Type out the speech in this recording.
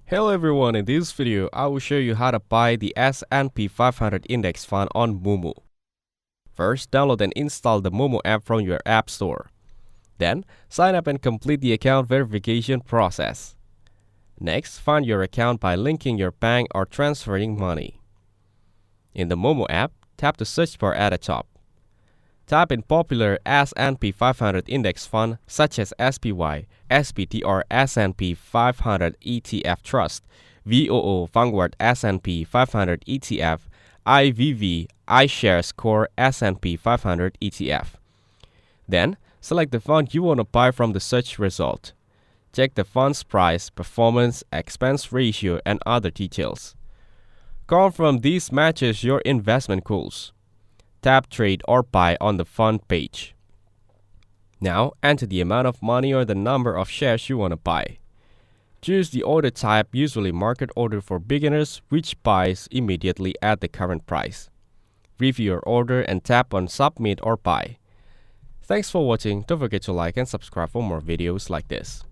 Hello everyone, in this video I will show you how to buy the S&P 500 Index Fund on Moomoo. First, download and install the Moomoo app from your app store. Then, sign up and complete the account verification process. Next, find your account by linking your bank or transferring money. In the Moomoo app, tap the search bar at the top. Type in popular S&P 500 index fund such as SPY, SPT or S&P 500 ETF Trust, VOO Vanguard S&P 500 ETF, IVV iShares Core S&P 500 ETF. Then, select the fund you want to buy from the search result. Check the fund's price, performance, expense ratio, and other details. Confirm these matches your investment goals. Tap Trade or Buy on the fund page. Now, enter the amount of money or the number of shares you want to buy. Choose the order type, usually market order for beginners, which buys immediately at the current price. Review your order and tap on Submit or Buy. Thanks for watching. Don't forget to like and subscribe for more videos like this.